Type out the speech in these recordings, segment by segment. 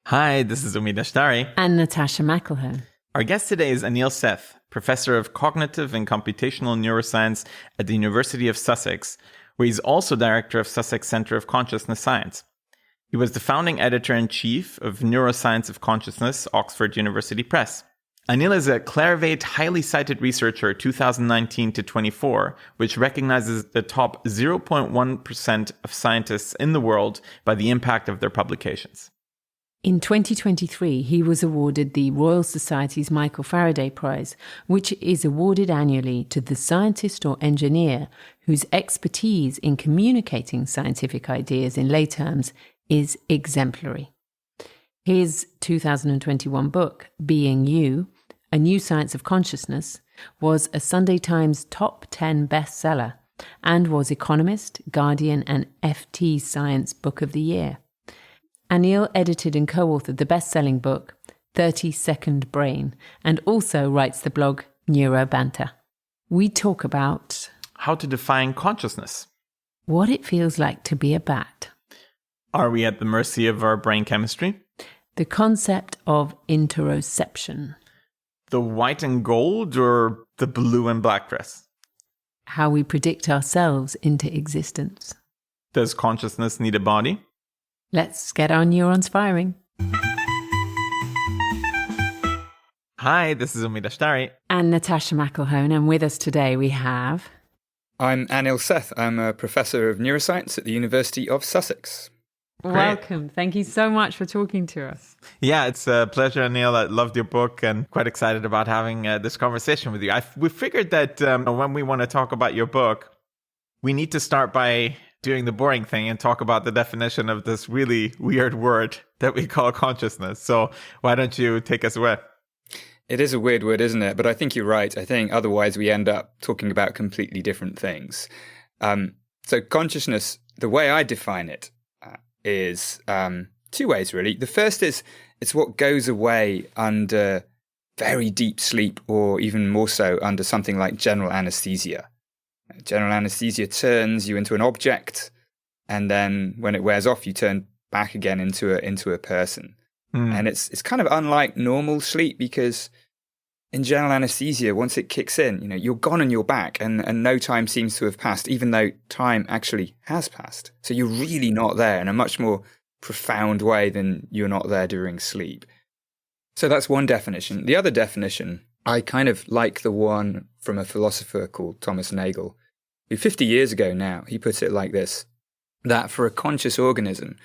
Hi, this is Umid Ashtari. And Natasha McElhone. Our guest today is Anil Seth, Professor of Cognitive and Computational Neuroscience at the University of Sussex, where he's also Director of Sussex Centre of Consciousness Science. He was the founding editor-in-chief of Neuroscience of Consciousness, Oxford University Press. Anil is a Clarivate Highly Cited Researcher 2019 to 24, which recognizes the top 0.1% of scientists in the world by the impact of their publications. In 2023, he was awarded the Royal Society's Michael Faraday Prize, which is awarded annually to the scientist or engineer whose expertise in communicating scientific ideas in lay terms is exemplary. His 2021 book, Being You, A New Science of Consciousness, was a Sunday Times top 10 bestseller and was Economist, Guardian and FT Science Book of the Year. Anil edited and co-authored the best-selling book, 30-Second Brain, and also writes the blog Neurobanter. We talk about how to define consciousness, what it feels like to be a bat. Are we at the mercy of our brain chemistry? The concept of interoception. The white and gold or the blue and black dress? How we predict ourselves into existence. Does consciousness need a body? Let's get our neurons firing. Hi, this is Umid Ashtari. And Natasha McElhone, and with us today we have... I'm Anil Seth. I'm a Professor of Neuroscience at the University of Sussex. Great. Welcome. Thank you so much for talking to us. Yeah, it's a pleasure, Anil. I loved your book and quite excited about having this conversation with you. We figured that when we want to talk about your book, we need to start by doing the boring thing and talk about the definition of this really weird word that we call consciousness. So why don't you take us away? It is a weird word, isn't it? But I think you're right. I think otherwise we end up talking about completely different things. So consciousness, the way I define it, is two ways, really. The first is it's what goes away under very deep sleep, or even more so under something like general anesthesia. General anesthesia turns you into an object, and then when it wears off, you turn back again into a person. And it's kind of unlike normal sleep, because in general anesthesia, once it kicks in, you're gone and you're back, and no time seems to have passed, even though time actually has passed. So you're really not there in a much more profound way than you're not there during sleep. So that's one definition. The other definition, I kind of like the one from a philosopher called Thomas Nagel, who 50 years ago now, he put it like this, that for a conscious organism,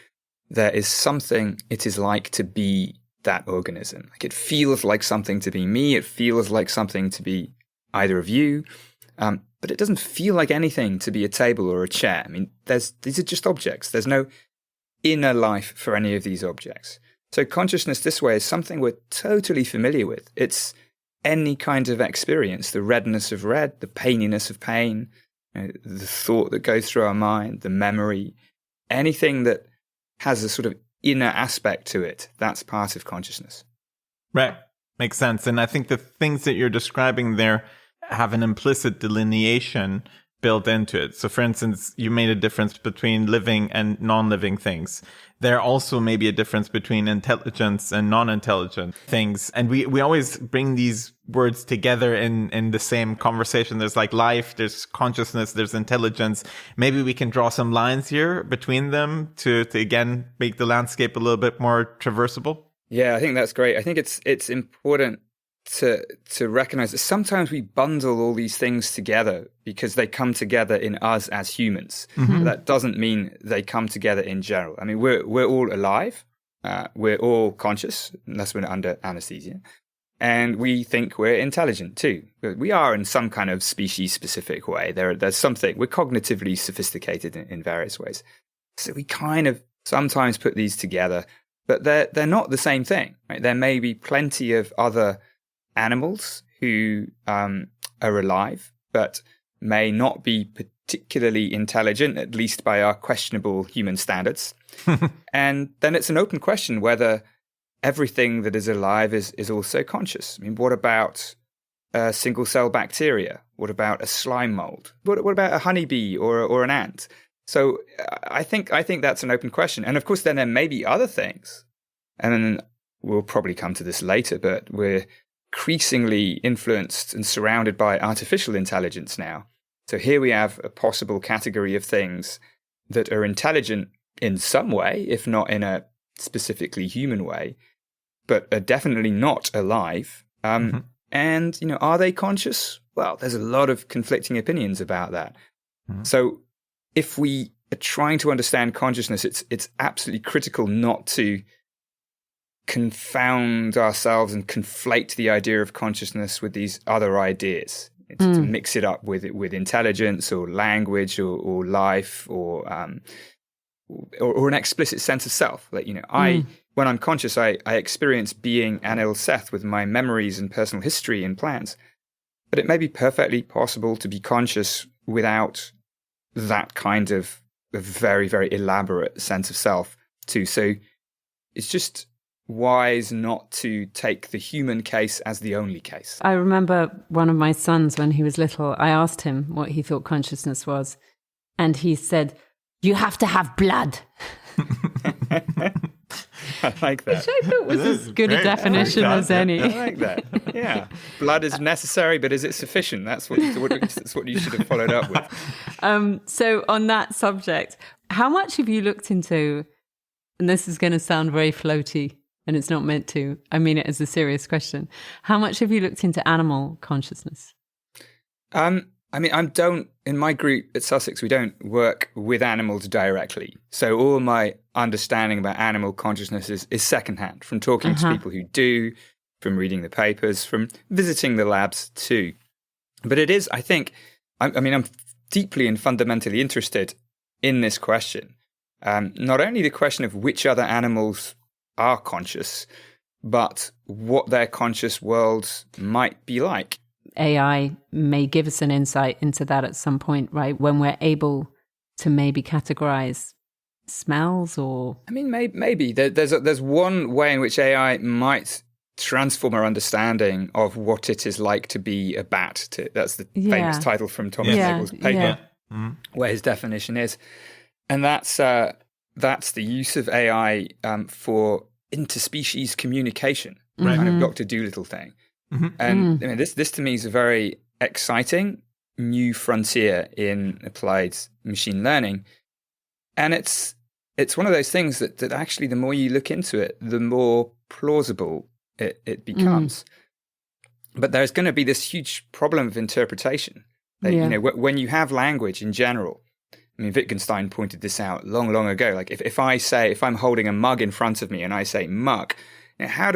there is something it is like to be that organism. Like, it feels like something to be me. It feels like something to be either of you. But it doesn't feel like anything to be a table or a chair. I mean, these are just objects. There's no inner life for any of these objects. So consciousness this way is something we're totally familiar with. It's any kind of experience, the redness of red, the paininess of pain, the thought that goes through our mind, the memory, anything that has a sort of inner aspect to it, that's part of consciousness. Right. Makes sense. And I think the things that you're describing there have an implicit delineation built into it. So for instance, you made a difference between living and non-living things. There also may be a difference between intelligence and non-intelligent things. And we always bring these words together in the same conversation. There's like life, there's consciousness, there's intelligence. Maybe we can draw some lines here between them to again make the landscape a little bit more traversable. Yeah, I think that's great. I think it's important to recognize that sometimes we bundle all these things together because they come together in us as humans. Mm-hmm. That doesn't mean they come together in general. I mean, we're all alive. We're all conscious, unless we're under anesthesia. And we think we're intelligent too. We are in some kind of species-specific way. There's something. We're cognitively sophisticated in various ways. So we kind of sometimes put these together, but they're not the same thing. Right? There may be plenty of other animals who are alive, but may not be particularly intelligent, at least by our questionable human standards. And then it's an open question whether everything that is alive is also conscious. I mean, what about single-cell bacteria? What about a slime mold? What about a honeybee or an ant? So I think that's an open question. And of course, then there may be other things And then we'll probably come to this later, but we're increasingly influenced and surrounded by artificial intelligence now. So here we have a possible category of things that are intelligent in some way, if not in a specifically human way, but are definitely not alive. And, are they conscious? Well, there's a lot of conflicting opinions about that. So if we are trying to understand consciousness, it's absolutely critical not to confound ourselves and conflate the idea of consciousness with these other ideas. To mix it up with intelligence or language or life or an explicit sense of self. Like, when I'm conscious, I experience being Anil Seth with my memories and personal history and plans. But it may be perfectly possible to be conscious without that kind of a very, very elaborate sense of self too. So it's just wise not to take the human case as the only case. I remember one of my sons when he was little, I asked him what he thought consciousness was. And he said, "You have to have blood." I like that. Which I thought was as good a definition as any. I like that. Yeah. Blood is necessary, but is it sufficient? That's what you should have followed up with. So on that subject, how much have you looked into, and this is going to sound very floaty, and it's not meant to, I mean it as a serious question, how much have you looked into animal consciousness? In my group at Sussex, we don't work with animals directly. So all my understanding about animal consciousness is secondhand, from talking to people who do, from reading the papers, from visiting the labs too. But it is, I think, I'm deeply and fundamentally interested in this question. Not only the question of which other animals are conscious, but what their conscious worlds might be like. AI may give us an insight into that at some point, right? When we're able to maybe categorize smells or... Maybe. There's one way in which AI might transform our understanding of what it is like to be a bat. That's the famous title from Thomas Nagel's paper, where his definition is. And that's the use of AI for interspecies communication, kind of Dr. Dolittle thing. And this to me is a very exciting new frontier in applied machine learning. And it's one of those things that actually the more you look into it, the more plausible it becomes. But there's going to be this huge problem of interpretation. That, when you have language in general, Wittgenstein pointed this out long, long ago. Like if I'm holding a mug in front of me and I say mug, how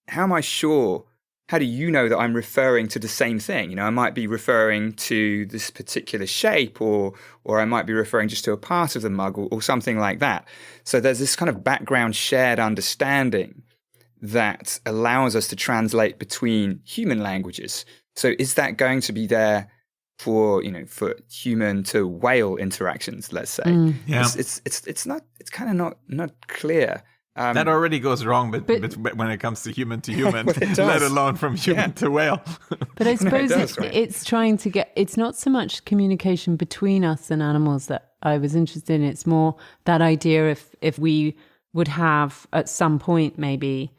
am I sure? How do you know that I'm referring to the same thing? I might be referring to this particular shape or I might be referring just to a part of the mug or something like that. So there's this kind of background shared understanding that allows us to translate between human languages. So is that going to be there for human to whale interactions, let's say? It's kind of not clear. That already goes wrong but when it comes to human, let alone from human to whale. But I suppose it's trying to get, it's not so much communication between us and animals that I was interested in. It's more that idea if we would have at some point maybe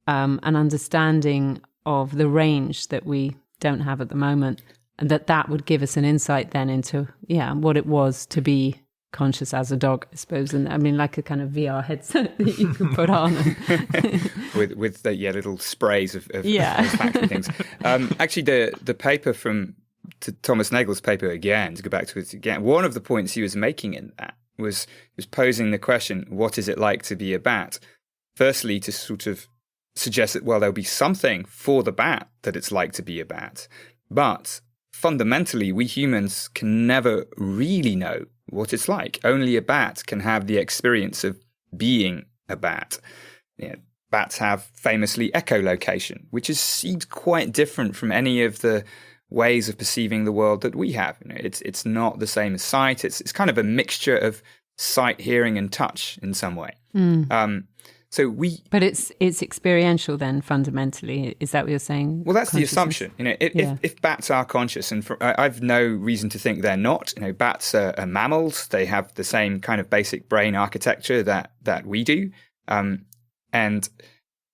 an understanding of the range that we don't have at the moment, and that would give us an insight then into, what it was to be conscious as a dog, I suppose. And like a kind of VR headset that you can put on. with the little sprays of factory things. Actually, the paper to Thomas Nagel's paper again, to go back to it again, one of the points he was making in that was posing the question, what is it like to be a bat? Firstly, to sort of suggest that, well, there'll be something for the bat that it's like to be a bat. But fundamentally, we humans can never really know what it's like. Only a bat can have the experience of being a bat. Bats have famously echolocation, which seems quite different from any of the ways of perceiving the world that we have. It's not the same as sight. It's kind of a mixture of sight, hearing, and touch in some way. But it's experiential then, fundamentally. Is that what you're saying? Well, that's the assumption. If bats are conscious, and I've no reason to think they're not. Bats are mammals. They have the same kind of basic brain architecture that we do. And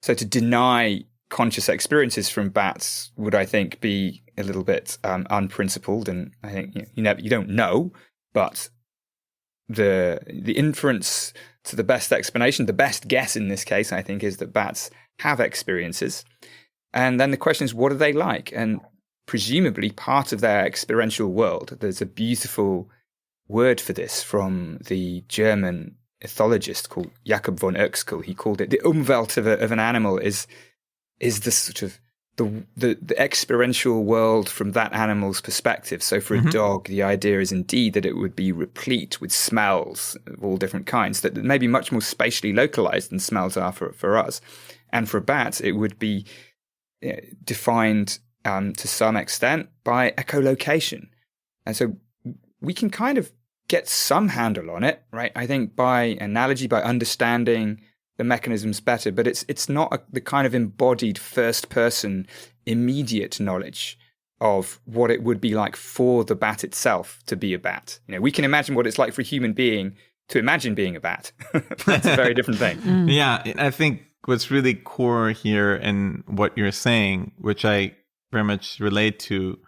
so to deny conscious experiences from bats would, I think, be a little bit unprincipled. And I think you don't know, but the inference to the best explanation, the best guess in this case, I think, is that bats have experiences. And then the question is, what are they like? And presumably part of their experiential world, there's a beautiful word for this from the German ethologist called Jakob von Uexküll. He called it the Umwelt of an animal is the sort of the experiential world from that animal's perspective. So for a dog, the idea is indeed that it would be replete with smells of all different kinds that may be much more spatially localized than smells are for us. And for bats, it would be defined to some extent by echolocation. And so we can kind of get some handle on it, right? I think by analogy, by understanding the mechanisms better, but it's not the kind of embodied first-person immediate knowledge of what it would be like for the bat itself to be a bat. We can imagine what it's like for a human being to imagine being a bat. That's a very different thing. Yeah, I think what's really core here in what you're saying, which I very much relate to,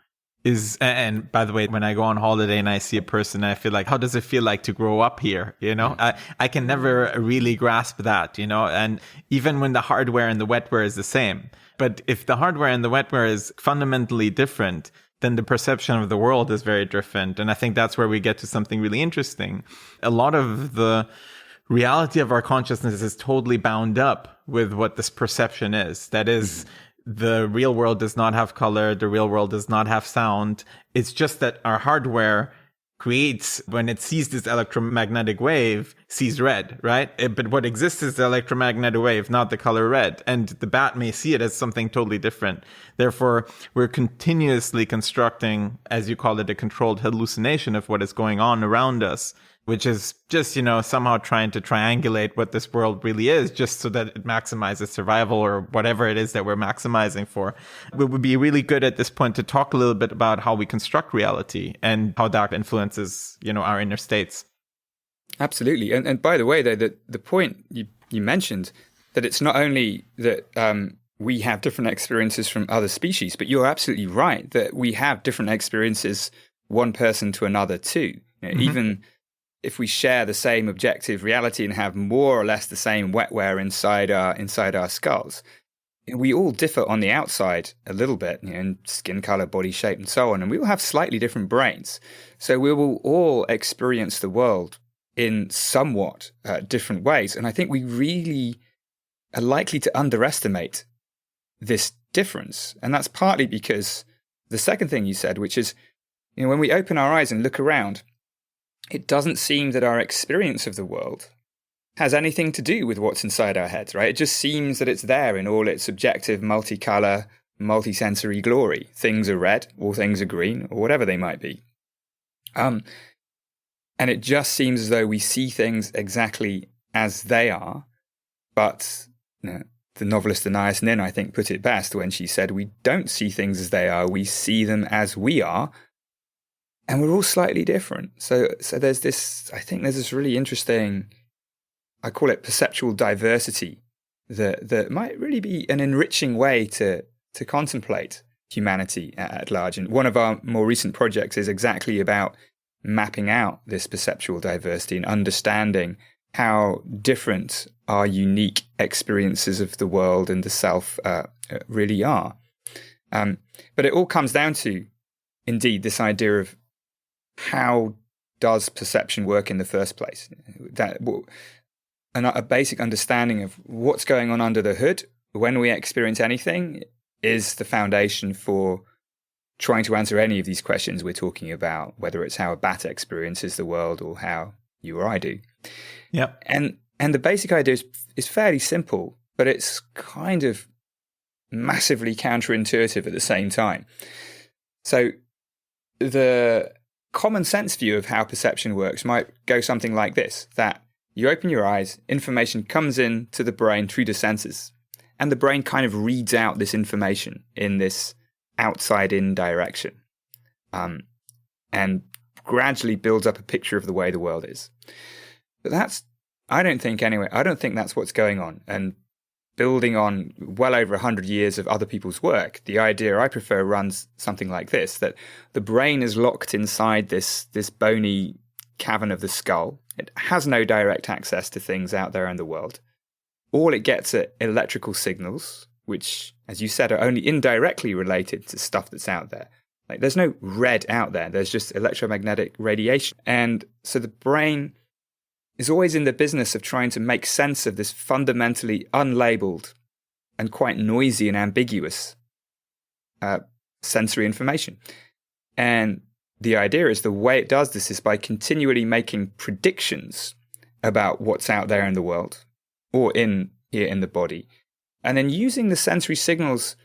is, and by the way, when I go on holiday and I see a person, I feel like, how does it feel like to grow up here? I can never really grasp that, and even when the hardware and the wetware is the same. But if the hardware and the wetware is fundamentally different, then the perception of the world is very different. And I think that's where we get to something really interesting. A lot of the reality of our consciousness is totally bound up with what this perception is. That is, the real world does not have color. The real world does not have sound. It's just that our hardware creates, when it sees this electromagnetic wave, sees red, right? But what exists is the electromagnetic wave, not the color red. And the bat may see it as something totally different. Therefore, we're continuously constructing, as you call it, a controlled hallucination of what is going on around us, which is just, somehow trying to triangulate what this world really is, just so that it maximizes survival or whatever it is that we're maximizing for. It would be really good at this point to talk a little bit about how we construct reality and how that influences, our inner states. Absolutely. And by the way, though, the point you mentioned, that it's not only that we have different experiences from other species, but you're absolutely right that we have different experiences, one person to another too. Even if we share the same objective reality and have more or less the same wetware inside our skulls, we all differ on the outside a little bit, in skin color, body shape, and so on. And we all have slightly different brains. So we will all experience the world in somewhat different ways. And I think we really are likely to underestimate this difference. And that's partly because the second thing you said, which is, when we open our eyes and look around, it doesn't seem that our experience of the world has anything to do with what's inside our heads, right? It just seems that it's there in all its subjective, multicolor, multisensory glory. Things are red, or things are green, or whatever they might be. And it just seems as though we see things exactly as they are. But the novelist Anais Nin, I think, put it best when she said, we don't see things as they are, we see them as we are. And we're all slightly different. So there's this really interesting, I call it perceptual diversity, that might really be an enriching way to contemplate humanity at large. And one of our more recent projects is exactly about mapping out this perceptual diversity and understanding how different our unique experiences of the world and the self really are. But it all comes down to, indeed, this idea of how does perception work in the first place? A basic understanding of what's going on under the hood when we experience anything is the foundation for trying to answer any of these questions we're talking about, whether it's how a bat experiences the world or how you or I do. Yep. And the basic idea is fairly simple, but it's kind of massively counterintuitive at the same time. So the common sense view of how perception works might go something like this, that you open your eyes, information comes in to the brain through the senses, and the brain kind of reads out this information in this outside-in direction, and gradually builds up a picture of the way the world is. But I don't think that's what's going on. And building on well over 100 years of other people's work. The idea I prefer runs something like this, that the brain is locked inside this bony cavern of the skull. It has no direct access to things out there in the world. All it gets are electrical signals, which, as you said, are only indirectly related to stuff that's out there. Like, there's no red out there. There's just electromagnetic radiation. And so the brain is always in the business of trying to make sense of this fundamentally unlabeled and quite noisy and ambiguous sensory information. And the idea is the way it does this is by continually making predictions about what's out there in the world or here in the body, and then using the sensory signals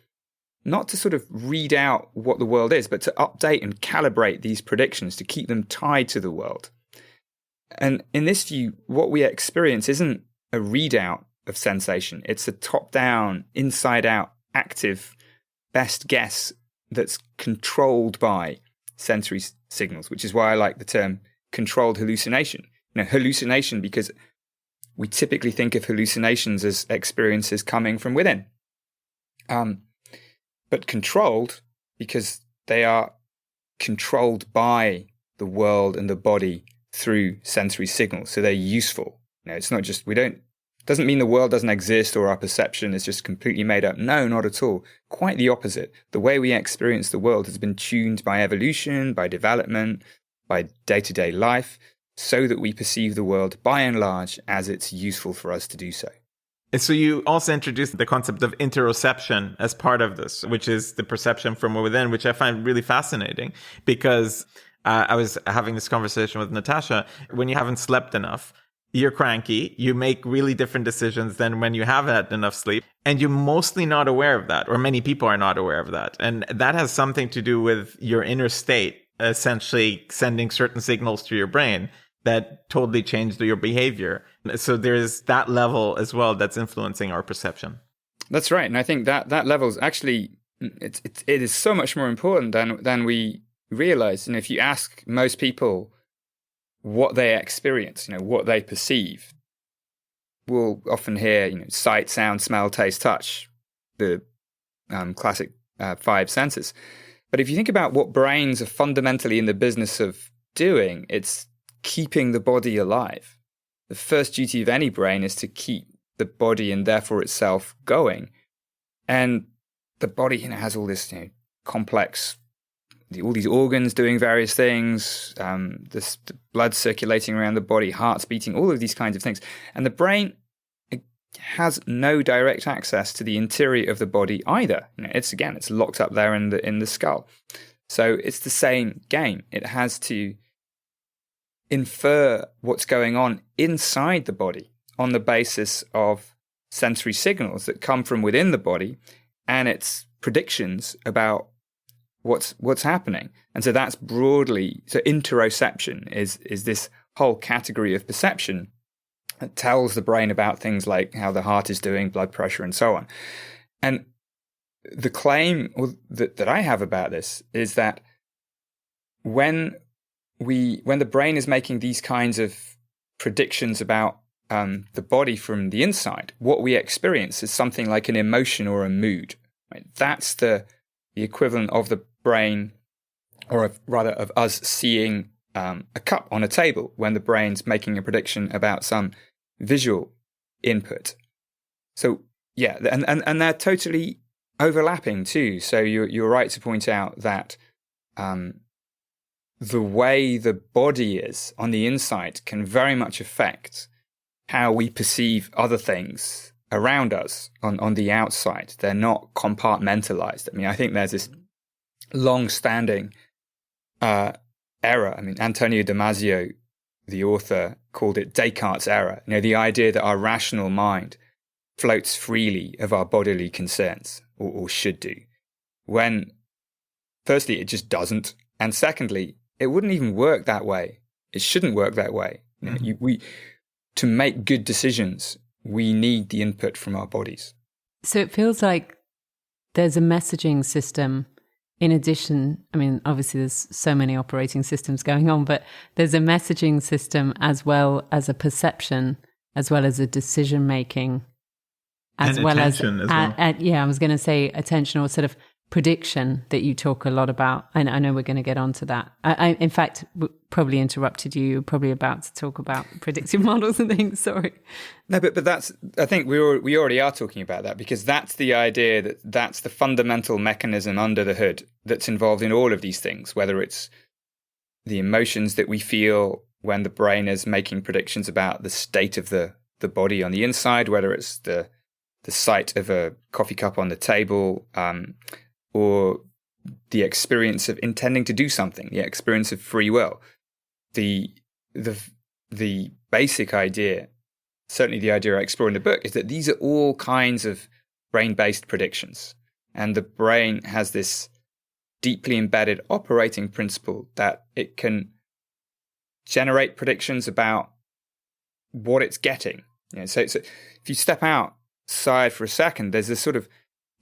not to sort of read out what the world is, but to update and calibrate these predictions to keep them tied to the world. And in this view, what we experience isn't a readout of sensation. It's a top-down, inside-out, active best guess that's controlled by sensory signals, which is why I like the term controlled hallucination. Hallucination because we typically think of hallucinations as experiences coming from within. But controlled because they are controlled by the world and the body through sensory signals. So they're useful. It's not just, doesn't mean the world doesn't exist or our perception is just completely made up. No, not at all. Quite the opposite. The way we experience the world has been tuned by evolution, by development, by day-to-day life, so that we perceive the world by and large as it's useful for us to do so. So you also introduced the concept of interoception as part of this, which is the perception from within, which I find really fascinating because I was having this conversation with Natasha. When you haven't slept enough, you're cranky, you make really different decisions than when you have had enough sleep, and you're mostly not aware of that, or many people are not aware of that. And that has something to do with your inner state, essentially sending certain signals to your brain that totally changed your behavior. So there's that level as well that's influencing our perception. That's right. And I think that level is actually, it is so much more important than we realize. If you ask most people what they experience, what they perceive, we'll often hear, sight, sound, smell, taste, touch, the classic 5 senses. But if you think about what brains are fundamentally in the business of doing, it's keeping the body alive. The first duty of any brain is to keep the body and therefore itself going. And the body has all this complex, all these organs doing various things, the blood circulating around the body, heart's beating, all of these kinds of things. And the brain has no direct access to the interior of the body either. It's locked up there in the skull. So it's the same game. It has to infer what's going on inside the body on the basis of sensory signals that come from within the body and its predictions about what's happening. And so that's broadly, so interoception is this whole category of perception that tells the brain about things like how the heart is doing, blood pressure, and so on. And the claim that I have about this is that when the brain is making these kinds of predictions about the body from the inside, what we experience is something like an emotion or a mood. Right? That's the equivalent of the brain, or rather of us seeing a cup on a table when the brain's making a prediction about some visual input. So yeah, and they're totally overlapping too. So you're right to point out that the way the body is on the inside can very much affect how we perceive other things around us on the outside. They're not compartmentalized. I think there's this long-standing error. Antonio Damasio, the author, called it Descartes' error. The idea that our rational mind floats freely of our bodily concerns, or should do, when firstly, it just doesn't. And secondly, it wouldn't even work that way. It shouldn't work that way. To make good decisions, we need the input from our bodies. So it feels like there's a messaging system in addition. Obviously there's so many operating systems going on, but there's a messaging system as well as a perception, as well as a decision-making as and well as, attention as well. yeah, I was going to say attention or sort of prediction that you talk a lot about. I know we're going to get onto that. I in fact, probably interrupted you. You're probably about to talk about predictive models and things. Sorry. No, but that's, I think we already are talking about that, because that's the idea that that's the fundamental mechanism under the hood that's involved in all of these things, whether it's the emotions that we feel when the brain is making predictions about the state of the body on the inside, whether it's the sight of a coffee cup on the table, or the experience of intending to do something, the experience of free will. The basic idea, certainly the idea I explore in the book, is that these are all kinds of brain-based predictions. And the brain has this deeply embedded operating principle that it can generate predictions about what it's getting. So if you step outside for a second, there's this sort of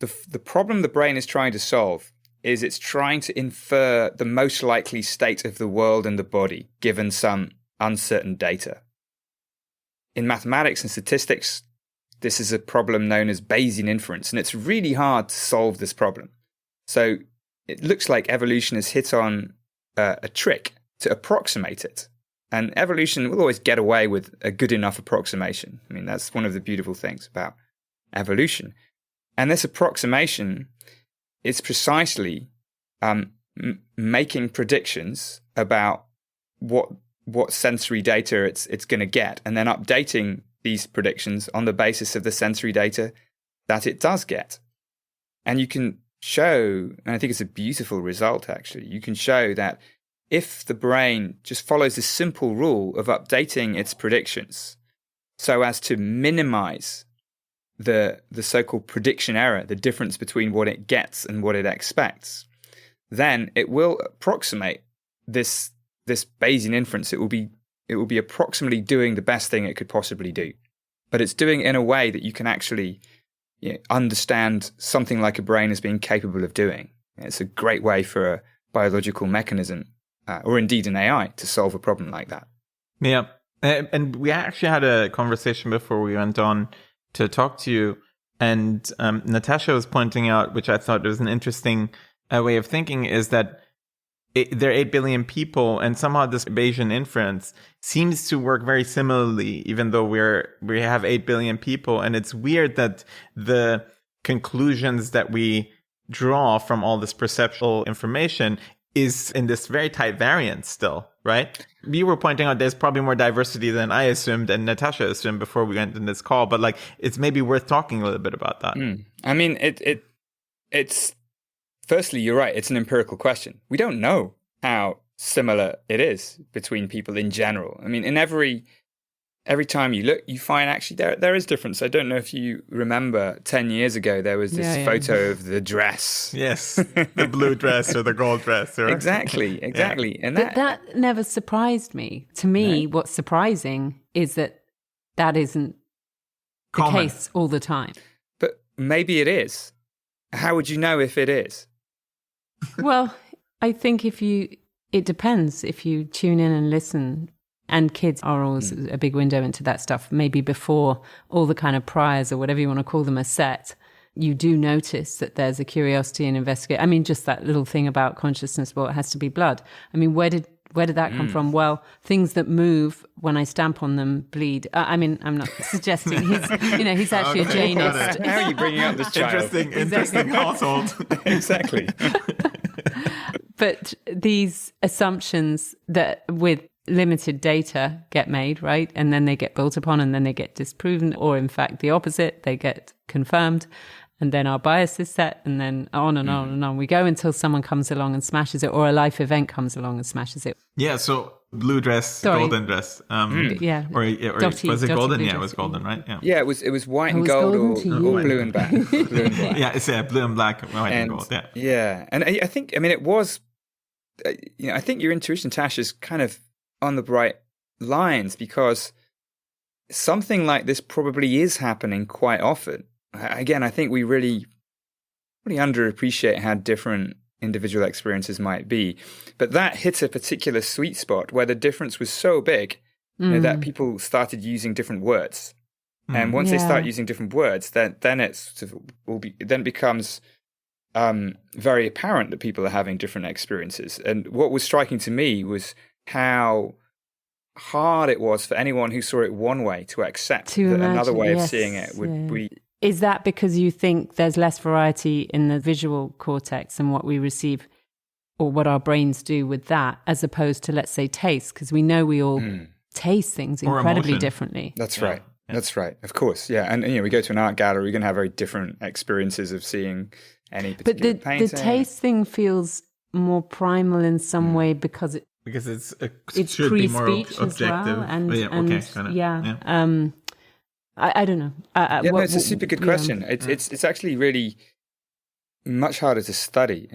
the problem the brain is trying to solve is it's trying to infer the most likely state of the world and the body given some uncertain data. In mathematics and statistics, this is a problem known as Bayesian inference, and it's really hard to solve this problem. So it looks like evolution has hit on a trick to approximate it. And evolution will always get away with a good enough approximation. I mean, that's one of the beautiful things about evolution. And this approximation is precisely making predictions about what sensory data it's going to get, and then updating these predictions on the basis of the sensory data that it does get. And you can show, and I think it's a beautiful result actually, you can show that if the brain just follows this simple rule of updating its predictions so as to minimize the so-called prediction error, the difference between what it gets and what it expects, then it will approximate this Bayesian inference. It will be approximately doing the best thing it could possibly do. But it's doing it in a way that you can actually understand something like a brain as being capable of doing. It's a great way for a biological mechanism, or indeed an AI, to solve a problem like that. Yeah. And we actually had a conversation before we went on to talk to you. And Natasha was pointing out, which I thought was an interesting way of thinking, is that there are 8 billion people, and somehow this Bayesian inference seems to work very similarly, even though we have 8 billion people. And it's weird that the conclusions that we draw from all this perceptual information is in this very tight variance still, right? You were pointing out there's probably more diversity than I assumed and Natasha assumed before we went in this call, but like it's maybe worth talking a little bit about that. I mean, it's firstly, you're right. It's an empirical question. We don't know how similar it is between people in general. I mean, in every time you look, you find actually there is difference. I don't know if you remember 10 years ago, there was this photo of the dress. Yes, the blue dress or the gold dress. Or... Exactly. Yeah. And that never surprised me. To me, what's surprising is that isn't the case all the time. But maybe it is. How would you know if it is? Well, I think it depends if you tune in and listen. And kids are always a big window into that stuff. Maybe before all the kind of priors or whatever you want to call them are set, you do notice that there's a curiosity and investigate. I mean, just that little thing about consciousness, well, it has to be blood. I mean, where did that come from? Well, things that move when I stamp on them bleed. I mean, I'm not suggesting he's actually a Jainist. How are you bringing up this child? Interesting household. Exactly. But these assumptions that with limited data get made, right? And then they get built upon and then they get disproven, or in fact the opposite, they get confirmed. And then our bias is set, and then on and on and on we go until someone comes along and smashes it, or a life event comes along and smashes it. Yeah, so blue dress, golden dress. Yeah. Or was it golden? Yeah, it was golden, right? Yeah, it was white and gold or blue and black. Blue and black. Yeah, it's blue and black, white and gold. Yeah. Yeah. And I think, I mean, it was, I think your intuition, Tash, is kind of on the bright lines, because something like this probably is happening quite often. Again, I think we really underappreciate how different individual experiences might be. But that hit a particular sweet spot where the difference was so big that people started using different words. And once they start using different words, then it's sort of then it becomes very apparent that people are having different experiences. And what was striking to me was how hard it was for anyone who saw it one way to accept that another way of seeing it would be. Is that because you think there's less variety in the visual cortex and what we receive or what our brains do with that, as opposed to, let's say, taste? Because we know we all taste things incredibly differently. That's right. Yeah. That's right. Of course. Yeah. And, we go to an art gallery, we're going to have very different experiences of seeing any particular painting. But the taste thing feels more primal in some way because it should be more objective. Well, I don't know. It's a super good question. It's actually really much harder to study.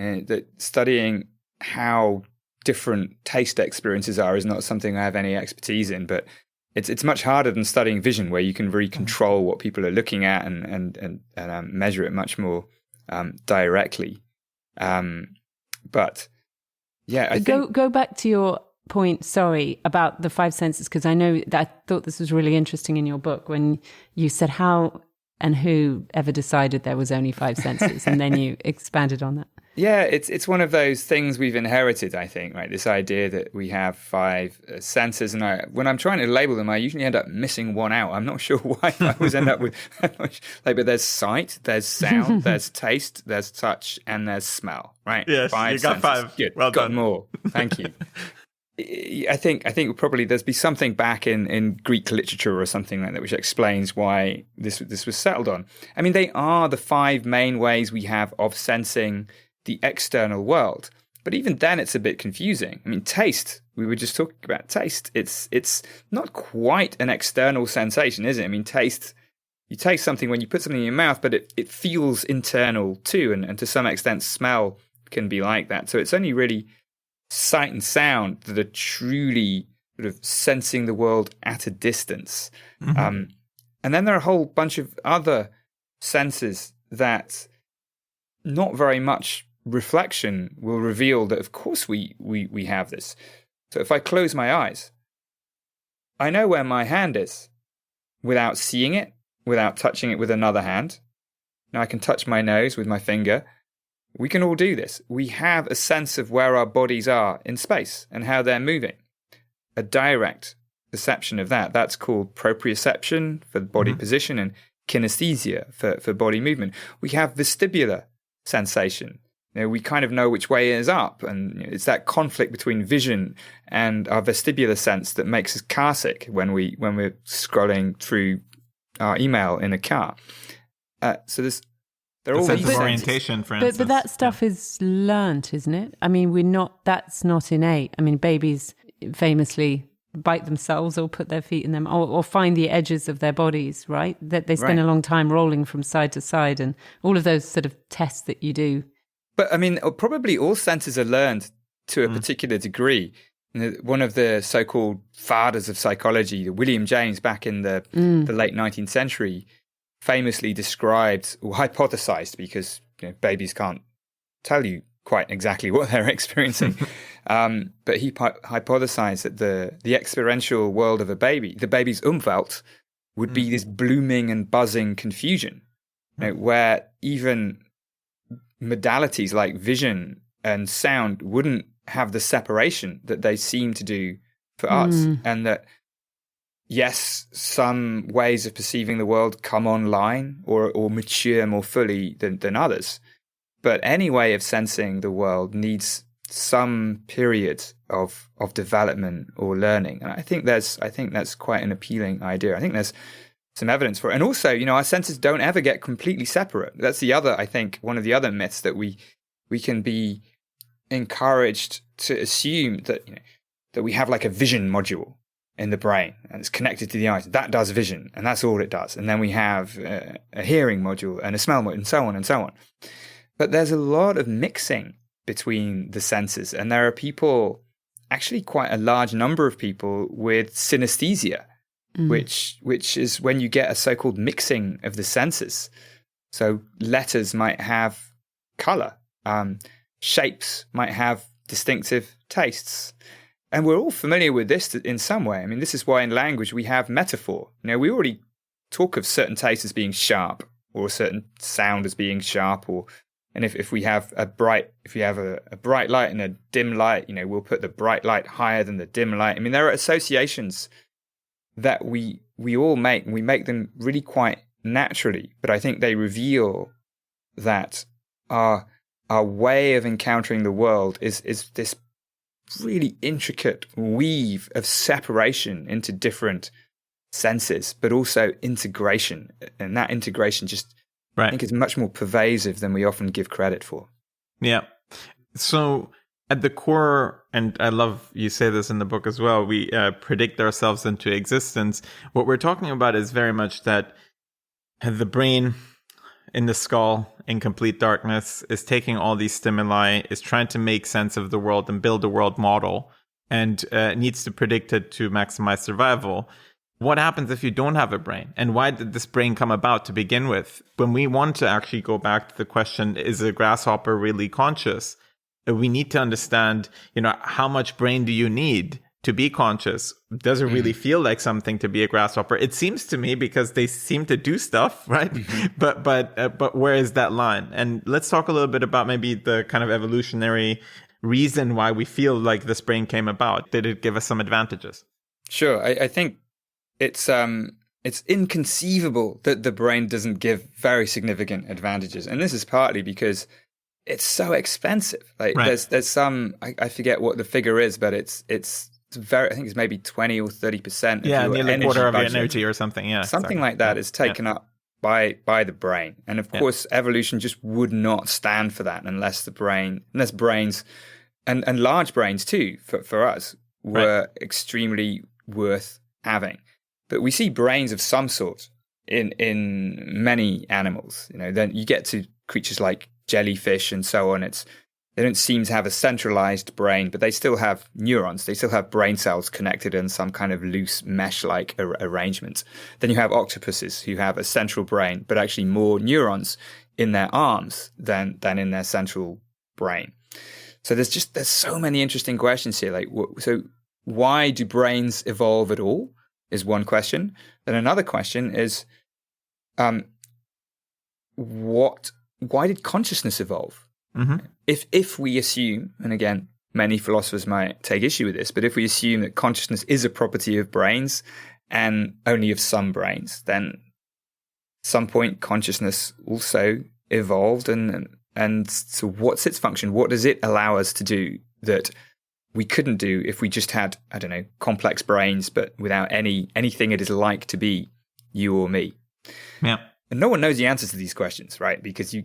Studying how different taste experiences are is not something I have any expertise in, but it's much harder than studying vision, where you can really control what people are looking at and measure it much more directly. But yeah, I think go back to your point, about the five senses, because I know that I thought this was really interesting in your book when you said how and who ever decided there was only five senses, and then you expanded on that. Yeah, it's one of those things we've inherited, I think, right? This idea that we have five senses, and when I'm trying to label them, I usually end up missing one out. I'm not sure why. I always end up with but there's sight, there's sound, there's taste, there's touch, and there's smell, right? Yes, you got five. Good. Well got done. More. Thank you. I think probably there's be something back in Greek literature or something like that which explains why this was settled on. I mean, they are the five main ways we have of sensing the external world. But even then, it's a bit confusing. I mean, taste, we were just talking about taste. It's not quite an external sensation, is it? I mean, taste, you taste something when you put something in your mouth, but it feels internal too. And to some extent, smell can be like that. So it's only really sight and sound that are truly sort of sensing the world at a distance. And then there are a whole bunch of other senses that not very much reflection will reveal that, of course, we have this. So if I close my eyes, I know where my hand is without seeing it, without touching it with another hand. Now I can touch my nose with my finger. We can all do this. We have a sense of where our bodies are in space and how they're moving. A direct perception of that. That's called proprioception for body position and kinesthesia for body movement. We have vestibular sensation. We kind of know which way is up, and it's that conflict between vision and our vestibular sense that makes us car sick when we're scrolling through our email in a car. So they're all sense these of senses. orientation, for instance. But that stuff is learnt, isn't it? I mean, that's not innate. I mean, babies famously bite themselves or put their feet in them or find the edges of their bodies, right? That they spend a long time rolling from side to side, and all of those sort of tests that you do. But I mean, probably all senses are learned to a particular degree. One of the so-called fathers of psychology, William James, back in the late 19th century, famously described or hypothesized, because babies can't tell you quite exactly what they're experiencing, but he hypothesized that the experiential world of a baby, the baby's Umwelt, would be this blooming and buzzing confusion, where even modalities like vision and sound wouldn't have the separation that they seem to do for us, and that yes, some ways of perceiving the world come online or mature more fully than others, but any way of sensing the world needs some period of development or learning. And I think that's quite an appealing idea. I think there's some evidence for it. And also, our senses don't ever get completely separate. That's the other, I think, one of the other myths that we can be encouraged to assume that that we have like a vision module in the brain and it's connected to the eyes. That does vision, and that's all it does. And then we have a hearing module and a smell module, and so on and so on. But there's a lot of mixing between the senses, and there are people, actually quite a large number of people, with synesthesia, which is when you get a so-called mixing of the senses. So letters might have color, shapes might have distinctive tastes. And we're all familiar with this in some way. I mean, this is why in language we have metaphor. We already talk of certain tastes as being sharp, or a certain sound as being sharp, and if we have a bright light and a dim light, we'll put the bright light higher than the dim light. I mean, there are associations that we all make, and we make them really quite naturally, but I think they reveal that our way of encountering the world is this really intricate weave of separation into different senses, but also integration. And that integration just, right, I think, is much more pervasive than we often give credit for. Yeah. So at the core, and I love you say this in the book as well, we predict ourselves into existence. What we're talking about is very much that the brain in the skull, in complete darkness, is taking all these stimuli, is trying to make sense of the world and build a world model, and needs to predict it to maximize survival. What happens if you don't have a brain? And why did this brain come about to begin with? When we want to actually go back to the question, is a grasshopper really conscious? We need to understand, how much brain do you need to be conscious? Does it really feel like something to be a grasshopper? It seems to me, because they seem to do stuff, right? But where is that line? And let's talk a little bit about maybe the kind of evolutionary reason why we feel like this brain came about. Did it give us some advantages? Sure. I think it's inconceivable that the brain doesn't give very significant advantages. And this is partly because it's so expensive. Like, right, there's some, I forget what the figure is, but it's very, I think it's maybe 20 or 30%. Yeah, nearly a quarter of your energy or something. Yeah, something like that is taken up by the brain, and of course, evolution just would not stand for that unless brains, and large brains too, for us, were extremely worth having. But we see brains of some sort in many animals. Then you get to creatures like jellyfish and so on. They don't seem to have a centralized brain, but they still have neurons. They still have brain cells connected in some kind of loose mesh-like arrangement. Then you have octopuses who have a central brain, but actually more neurons in their arms than in their central brain. So there's so many interesting questions here. So why do brains evolve at all is one question. Then another question is, why did consciousness evolve? Mm-hmm. If we assume, and again, many philosophers might take issue with this, but if we assume that consciousness is a property of brains and only of some brains, then at some point consciousness also evolved. And so what's its function? What does it allow us to do that we couldn't do if we just had, I don't know, complex brains, but without anything it is like to be you or me? Yeah. And no one knows the answers to these questions, right? Because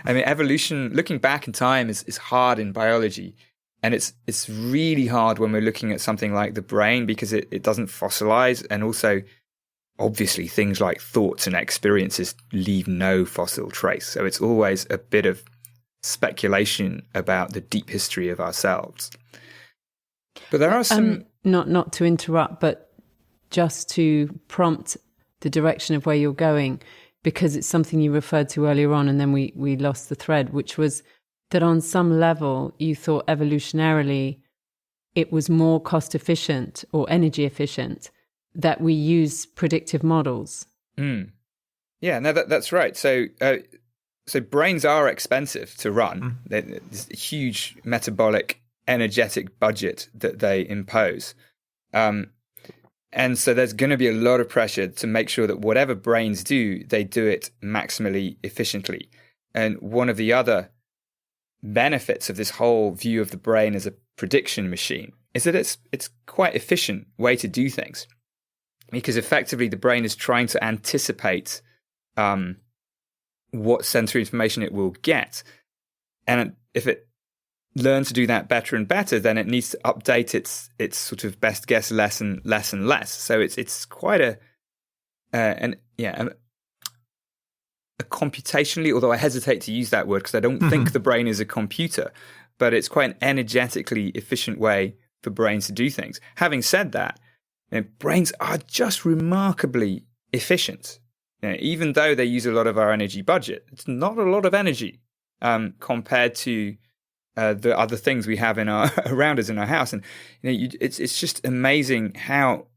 evolution, looking back in time is hard in biology. And it's really hard when we're looking at something like the brain, because it doesn't fossilize. And also, obviously, things like thoughts and experiences leave no fossil trace. So it's always a bit of speculation about the deep history of ourselves. But there are some... Not to interrupt, but just to prompt the direction of where you're going, because it's something you referred to earlier on, and then we lost the thread, which was that on some level you thought evolutionarily it was more cost efficient or energy efficient that we use predictive models. Yeah, no, that's right. So brains are expensive to run. There's a huge metabolic, energetic budget that they impose. And so there's going to be a lot of pressure to make sure that whatever brains do, they do it maximally efficiently. And one of the other benefits of this whole view of the brain as a prediction machine is that it's quite efficient way to do things, because effectively the brain is trying to anticipate what sensory information it will get. And if it learn to do that better and better, then it needs to update its sort of best guess less and less. So it's quite a computationally, although I hesitate to use that word because I don't think the brain is a computer, but it's quite an energetically efficient way for brains to do things. Having said that, brains are just remarkably efficient. Even though they use a lot of our energy budget, it's not a lot of energy compared to the other things we have around us in our house. And it's just amazing how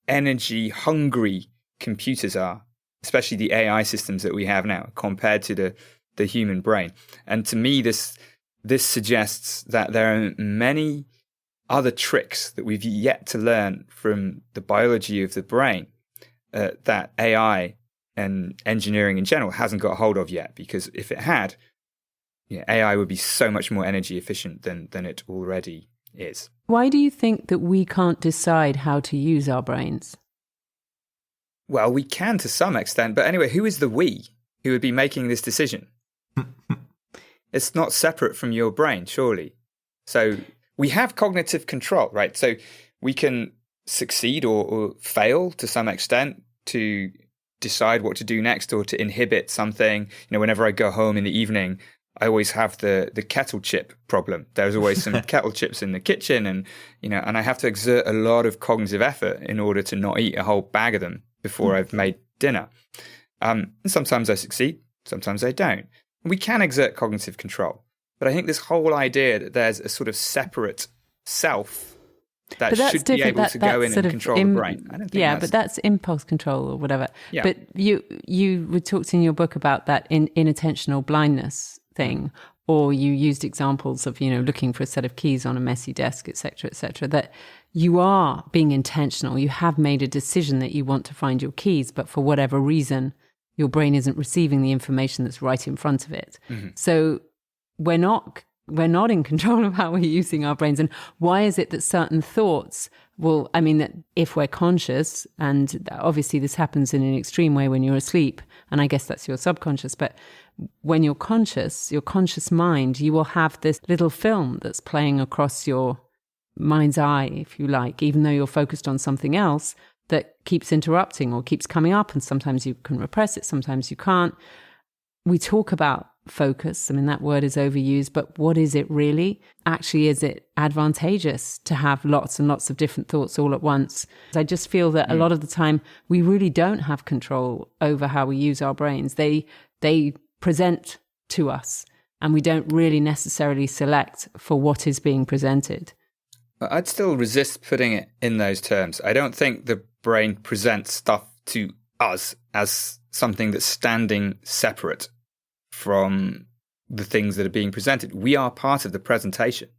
energy hungry computers are, especially the AI systems that we have now, compared to the human brain. And to me, this suggests that there are many other tricks that we've yet to learn from the biology of the brain that AI and engineering in general hasn't got hold of yet. Because if it had, AI would be so much more energy efficient than it already is. Why do you think that we can't decide how to use our brains? Well, we can to some extent, but anyway, who is the we who would be making this decision? It's not separate from your brain, surely. So we have cognitive control, right? So we can succeed or fail to some extent to decide what to do next or to inhibit something. Whenever I go home in the evening, I always have the kettle chip problem. There's always some kettle chips in the kitchen, and I have to exert a lot of cognitive effort in order to not eat a whole bag of them before I've made dinner. And sometimes I succeed, sometimes I don't. We can exert cognitive control, but I think this whole idea that there's a sort of separate self that should be able to go in and control the brain. I don't think but that's impulse control or whatever. Yeah. But you were talked in your book about that inattentional blindness thing, or you used examples of looking for a set of keys on a messy desk, etc., that you are being intentional. You have made a decision that you want to find your keys, but for whatever reason, your brain isn't receiving the information that's right in front of it. Mm-hmm. So we're not in control of how we're using our brains. And why is it that certain thoughts that if we're conscious, and obviously this happens in an extreme way when you're asleep, and I guess that's your subconscious, but when you're conscious, your conscious mind, you will have this little film that's playing across your mind's eye, if you like, even though you're focused on something else, that keeps interrupting or keeps coming up. And sometimes you can repress it, sometimes you can't. We talk about focus. That word is overused, but what is it really? Actually, is it advantageous to have lots and lots of different thoughts all at once? I just feel that a lot of the time we really don't have control over how we use our brains. They present to us, and we don't really necessarily select for what is being presented. I'd still resist putting it in those terms. I don't think the brain presents stuff to us as something that's standing separate from the things that are being presented. We are part of the presentation.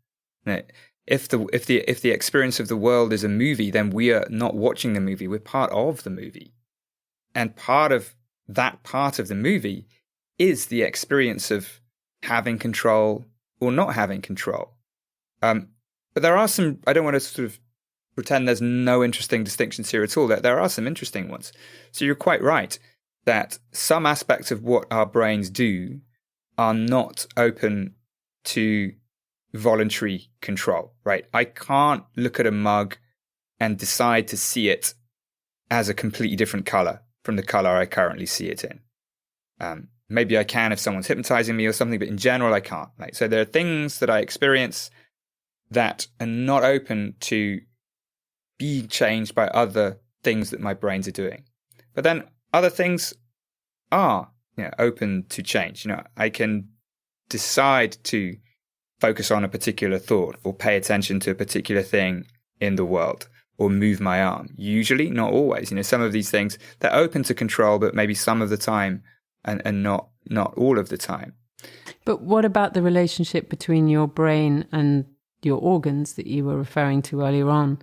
If the experience of the world is a movie, then we are not watching the movie. We're part of the movie. And part of that part of the movie is the experience of having control or not having control. But there are some, I don't want to sort of pretend there's no interesting distinctions here at all. There are some interesting ones. So you're quite right that some aspects of what our brains do are not open to voluntary control, right? I can't look at a mug and decide to see it as a completely different color from the color I currently see it in. Maybe I can if someone's hypnotizing me or something, but in general, I can't. Right? So there are things that I experience that are not open to being changed by other things that my brains are doing. But then other things are open to change. I can decide to focus on a particular thought or pay attention to a particular thing in the world or move my arm. Usually, not always. Some of these things, they're open to control, but maybe some of the time and not all of the time. But what about the relationship between your brain and your organs that you were referring to earlier on,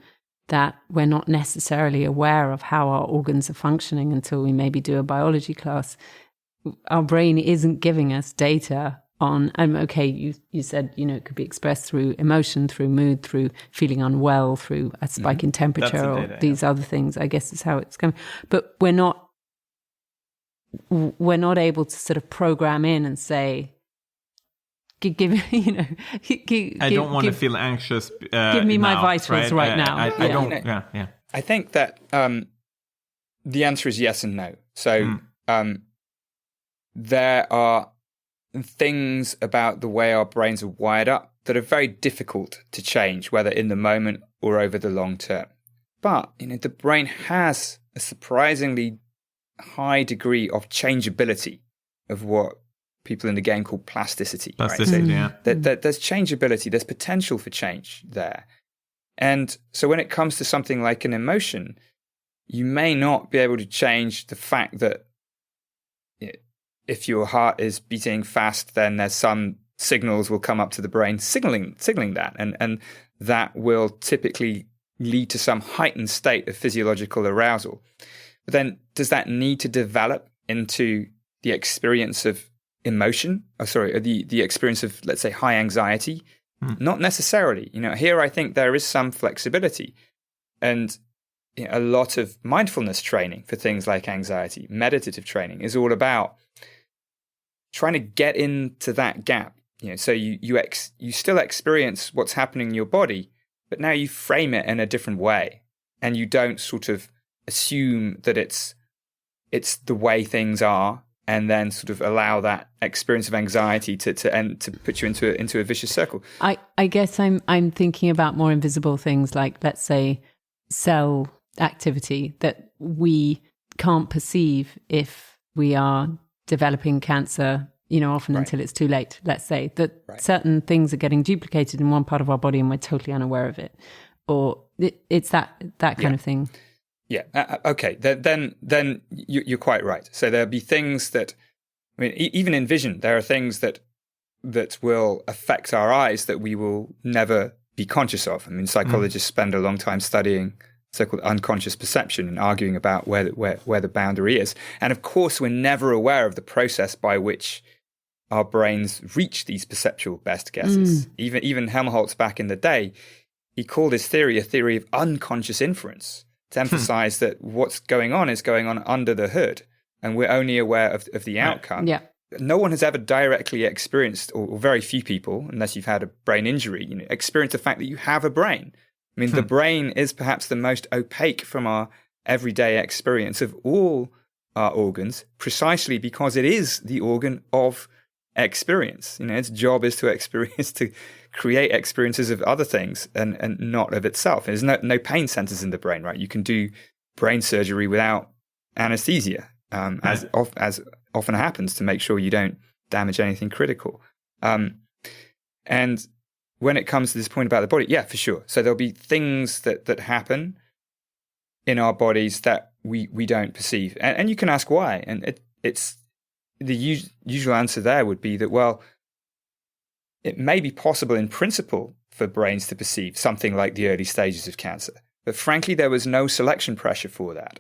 that we're not necessarily aware of how our organs are functioning until we maybe do a biology class? Our brain isn't giving us data on, you said, it could be expressed through emotion, through mood, through feeling unwell, through a spike in temperature, or these other things, I guess is how it's coming. But we're not able to sort of program in and say, I don't want to feel anxious. Give me my vitals right now. I don't. Yeah. I think that the answer is yes and no. So there are things about the way our brains are wired up that are very difficult to change, whether in the moment or over the long term. But the brain has a surprisingly high degree of changeability, of what people in the game call plasticity. Plasticity, right? So there's changeability, there's potential for change there. And so when it comes to something like an emotion, you may not be able to change the fact that if your heart is beating fast, then there's some signals will come up to the brain signaling that, and that will typically lead to some heightened state of physiological arousal. But then does that need to develop into the experience of emotion? The experience of, let's say, high anxiety? Not necessarily. Here I think there is some flexibility, and a lot of mindfulness training for things like anxiety, meditative training, is all about trying to get into that gap. So you still experience what's happening in your body, but now you frame it in a different way, and you don't sort of assume that it's the way things are, and then sort of allow that experience of anxiety to put you into a vicious circle. I guess I'm thinking about more invisible things, like, let's say, cell activity that we can't perceive if we are developing cancer, often until it's too late. Let's say that certain things are getting duplicated in one part of our body and we're totally unaware of it, or it's that kind of thing. Yeah. Okay. Then you're quite right. So there'll be things that, even in vision, there are things that will affect our eyes that we will never be conscious of. Psychologists spend a long time studying so-called unconscious perception and arguing about where the boundary is. And of course, we're never aware of the process by which our brains reach these perceptual best guesses. Even Helmholtz back in the day, he called his theory a theory of unconscious inference, to emphasize that what's going on is going on under the hood, and we're only aware of the outcome. Yeah. No one has ever directly experienced, or very few people, unless you've had a brain injury, experienced the fact that you have a brain. The brain is perhaps the most opaque from our everyday experience of all our organs, precisely because it is the organ of experience. Its job is to create experiences of other things and not of itself. There's no pain centers in the brain, right? You can do brain surgery without anesthesia, as often happens, to make sure you don't damage anything critical. And when it comes to this point about the body, yeah, for sure. So there'll be things that happen in our bodies that we don't perceive. And you can ask why. And it's the usual answer there would be that, well, it may be possible in principle for brains to perceive something like the early stages of cancer. But frankly, there was no selection pressure for that.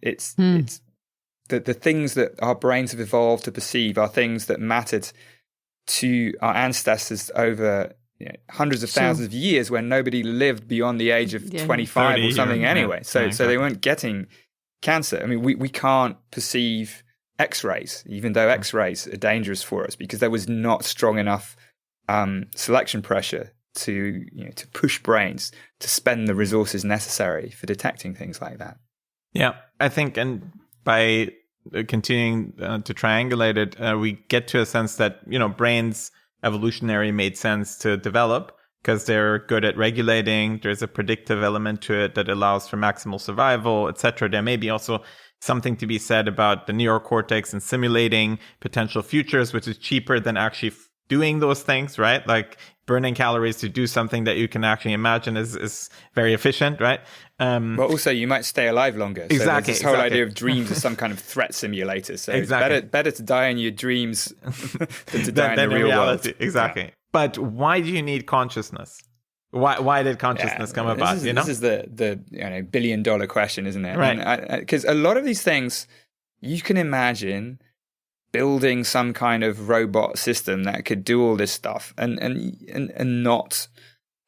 It's the things that our brains have evolved to perceive are things that mattered to our ancestors over hundreds of thousands of years, when nobody lived beyond the age of 25 or something anyway. So they weren't getting cancer. We can't perceive X-rays, even though X-rays are dangerous for us, because there was not strong enough selection pressure to push brains to spend the resources necessary for detecting things like that. Yeah, I think, and by continuing to triangulate it, we get to a sense that brains evolutionary made sense to develop because they're good at regulating. There's a predictive element to it that allows for maximal survival, etc. There may be also something to be said about the neocortex and simulating potential futures, which is cheaper than actually doing those things, right? Like burning calories to do something that you can actually imagine is very efficient, right? But also you might stay alive longer. So exactly. This whole idea of dreams is some kind of threat simulator. So it's better to die in your dreams than to die in the real world. Exactly. Yeah. But why do you need consciousness? Why did consciousness come about? This is the $1 billion question, isn't it? Right. Because a lot of these things, you can imagine building some kind of robot system that could do all this stuff and not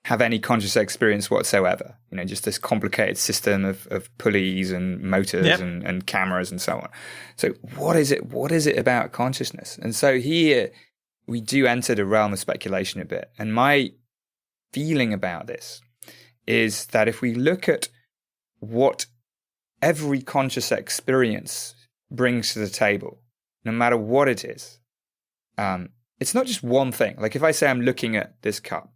have any conscious experience whatsoever. Just this complicated system of pulleys and motors and cameras and so on. So what is it about consciousness? And so here we do enter the realm of speculation a bit. And my feeling about this is that if we look at what every conscious experience brings to the table, no matter what it is, it's not just one thing. Like if I say I'm looking at this cup,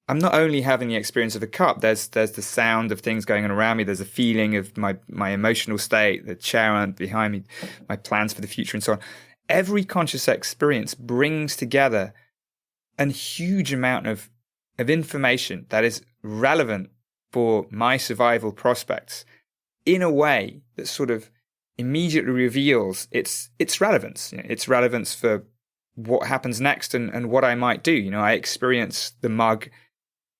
I'm not only having the experience of the cup, there's the sound of things going on around me, there's a feeling of my emotional state, the chair behind me, my plans for the future and so on. Every conscious experience brings together a huge amount of information that is relevant for my survival prospects in a way that sort of immediately reveals its relevance. Its relevance for what happens next and what I might do. I experience the mug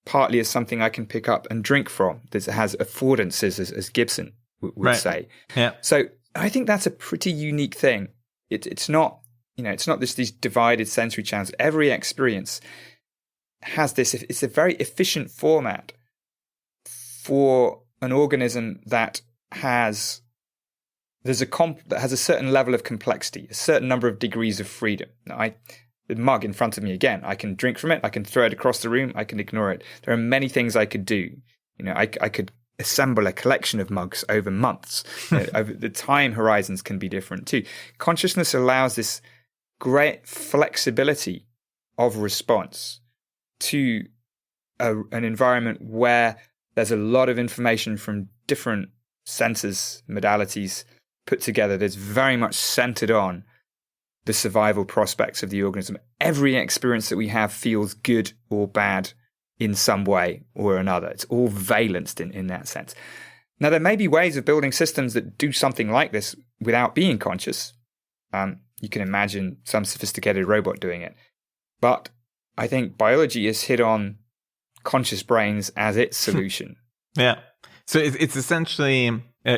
partly as something I can pick up and drink from. That has affordances, as Gibson would say. Yeah. So I think that's a pretty unique thing. It's not, it's not just these divided sensory channels. Every experience has this. It's a very efficient format for an organism that has a certain level of complexity, a certain number of degrees of freedom. Now, the mug in front of me again, I can drink from it, I can throw it across the room, I can ignore it. There are many things I could do. I could assemble a collection of mugs over months. Over the time horizons can be different too. Consciousness allows this great flexibility of response to an environment where there's a lot of information from different senses, modalities put together that's very much centered on the survival prospects of the organism. Every experience that we have feels good or bad in some way or another. It's all valenced in that sense. Now, there may be ways of building systems that do something like this without being conscious. You can imagine some sophisticated robot doing it. But I think biology has hit on conscious brains as its solution. Yeah. So it's essentially, I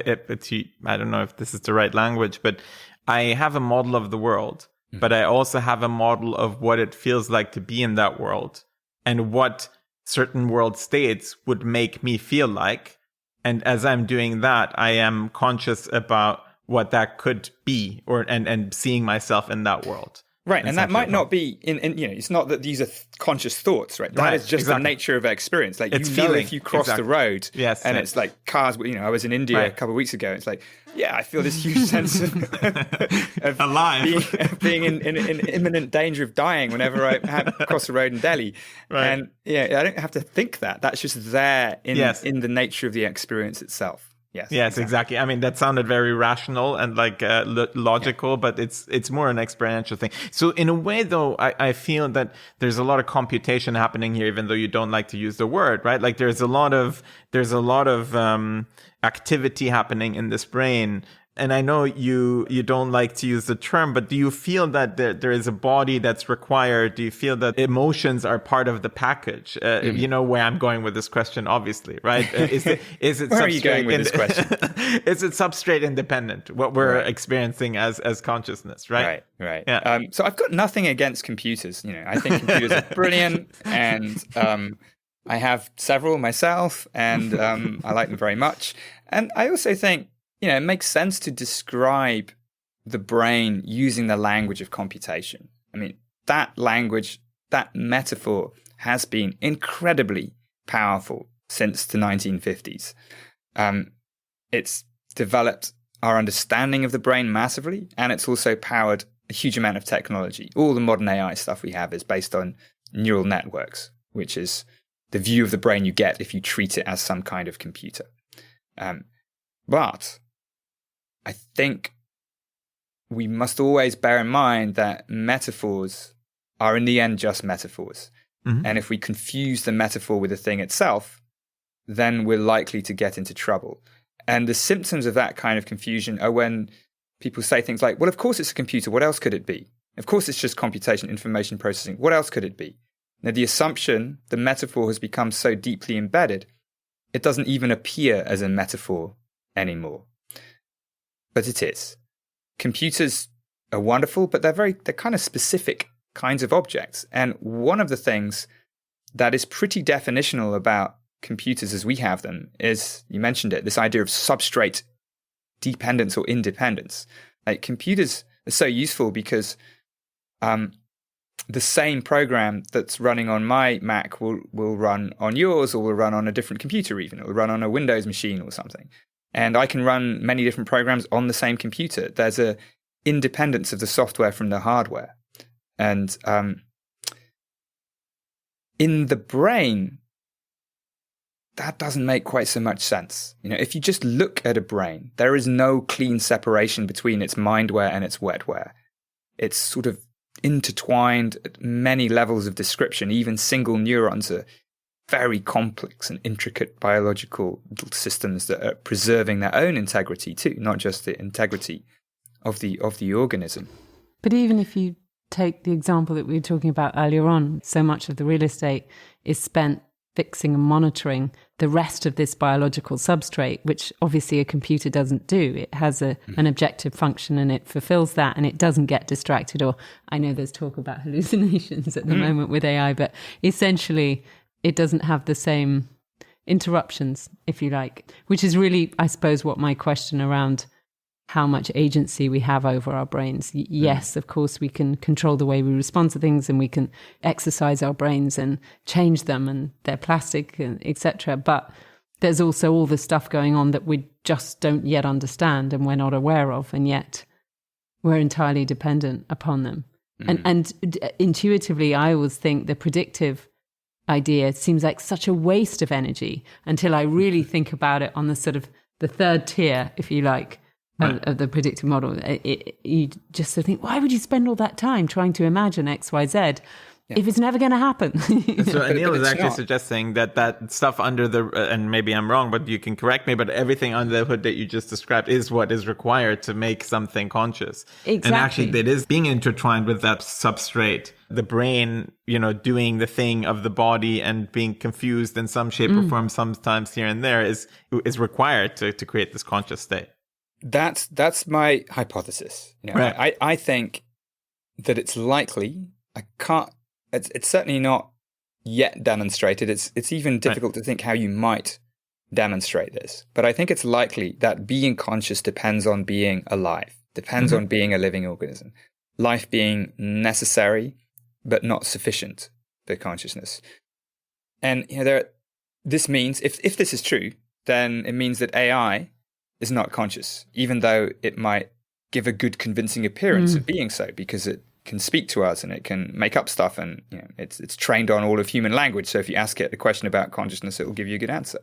don't know if this is the right language, but I have a model of the world, but I also have a model of what it feels like to be in that world and what certain world states would make me feel like. And as I'm doing that, I am conscious about what that could be and seeing myself in that world. Right, and that might not be it's not that these are conscious thoughts, right? That is just the nature of experience. Like, it's feeling. If you cross the road, it's like cars. I was in India a couple of weeks ago. It's like, I feel this huge sense of alive, being in imminent danger of dying whenever I cross the road in Delhi. Right. And I don't have to think that. That's just there in the nature of the experience itself. Yes, exactly. I mean, that sounded very rational and logical, but it's more an experiential thing. So in a way, though, I feel that there's a lot of computation happening here, even though you don't like to use the word, right? Like there's a lot of activity happening in this brain. And I know you don't like to use the term, but do you feel that there is a body that's required? Do you feel that emotions are part of the package? You know where I'm going with this question, obviously, right? Is it where are you going with this question? Is it substrate independent, what we're experiencing as consciousness, right? Right. Yeah. So I've got nothing against computers. I think computers are brilliant, and I have several myself, and I like them very much. And I also think, it makes sense to describe the brain using the language of computation. I mean, that language, that metaphor has been incredibly powerful since the 1950s. It's developed our understanding of the brain massively, and it's also powered a huge amount of technology. All the modern AI stuff we have is based on neural networks, which is the view of the brain you get if you treat it as some kind of computer. But I think we must always bear in mind that metaphors are in the end just metaphors. Mm-hmm. And if we confuse the metaphor with the thing itself, then we're likely to get into trouble. And the symptoms of that kind of confusion are when people say things like, well, of course it's a computer. What else could it be? Of course it's just computation, information processing. What else could it be? Now, the assumption, the metaphor has become so deeply embedded, it doesn't even appear as a metaphor anymore. But it is. Computers are wonderful, but they're kind of specific kinds of objects. And one of the things that is pretty definitional about computers as we have them is, you mentioned it, this idea of substrate dependence or independence. Like, computers are so useful because the same program that's running on my Mac will run on yours, or will run on a different computer even. It will run on a Windows machine or something. And I can run many different programs on the same computer. There's a independence of the software from the hardware. And in the brain, that doesn't make quite so much sense. If you just look at a brain, there is no clean separation between its mindware and its wetware. It's sort of intertwined at many levels of description. Even single neurons are very complex and intricate biological systems that are preserving their own integrity too, not just the integrity of the organism. But even if you take the example that we were talking about earlier on, so much of the real estate is spent fixing and monitoring the rest of this biological substrate, which obviously a computer doesn't do. It has an objective function and it fulfills that, and it doesn't get distracted. Or I know there's talk about hallucinations at the moment with AI, but essentially it doesn't have the same interruptions, if you like, which is really, I suppose, what my question around how much agency we have over our brains. Yes, of course, we can control the way we respond to things, and we can exercise our brains and change them, and they're plastic, and etc. But there's also all this stuff going on that we just don't yet understand and we're not aware of, and yet we're entirely dependent upon them. And intuitively, I always think the predictive idea seems like such a waste of energy until I really think about it on the sort of the third tier, if you like, of the predictive model. You just sort of think, why would you spend all that time trying to imagine X, Y, Z if it's never going to happen? So Anil is actually suggesting that stuff under the, and maybe I'm wrong, but you can correct me, but everything under the hood that you just described is what is required to make something conscious. Exactly. And actually it is being intertwined with that substrate, the brain, doing the thing of the body and being confused in some shape or form sometimes here and there is required to create this conscious state. That's my hypothesis. Right. I think that it's likely. It's certainly not yet demonstrated. It's even difficult to think how you might demonstrate this. But I think it's likely that being conscious depends on being alive, depends on being a living organism. Life being necessary, but not sufficient for consciousness. And this means, if this is true, then it means that AI is not conscious, even though it might give a good convincing appearance of being so, because it can speak to us and it can make up stuff, and it's trained on all of human language. So if you ask it a question about consciousness, it will give you a good answer.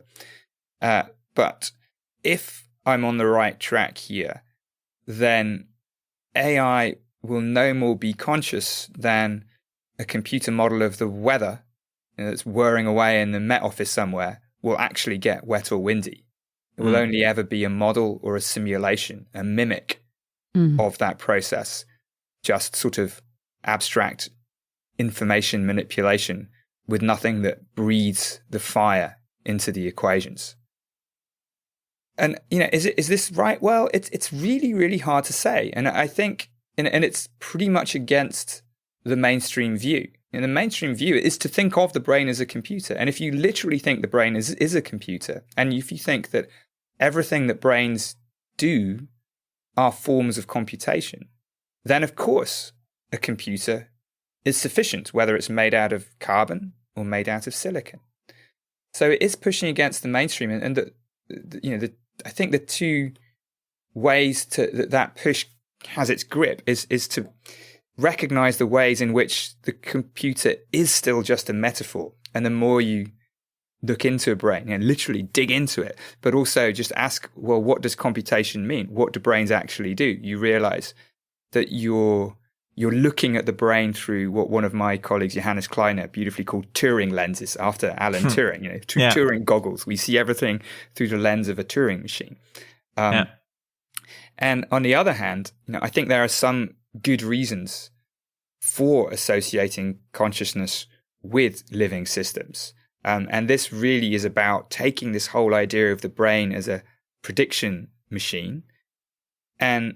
But if I'm on the right track here, then AI will no more be conscious than a computer model of the weather that's whirring away in the Met Office somewhere will actually get wet or windy. It will only ever be a model or a simulation, a mimic of that process, just sort of abstract information manipulation with nothing that breathes the fire into the equations. And, is this right? Well, it's really, really hard to say. And I think, and it's pretty much against the mainstream view. And the mainstream view is to think of the brain as a computer. And if you literally think the brain is a computer, and if you think that everything that brains do are forms of computation, then of course a computer is sufficient, whether it's made out of carbon or made out of silicon. So it is pushing against the mainstream, and I think the two ways that push has its grip is to recognize the ways in which the computer is still just a metaphor. And the more you look into a brain, literally dig into it, but also just ask, well, what does computation mean? What do brains actually do? You realize that you're looking at the brain through what one of my colleagues, Johannes Kleiner, beautifully called Turing lenses, after Alan Turing, Turing goggles. We see everything through the lens of a Turing machine. And on the other hand, I think there are some good reasons for associating consciousness with living systems. And this really is about taking this whole idea of the brain as a prediction machine and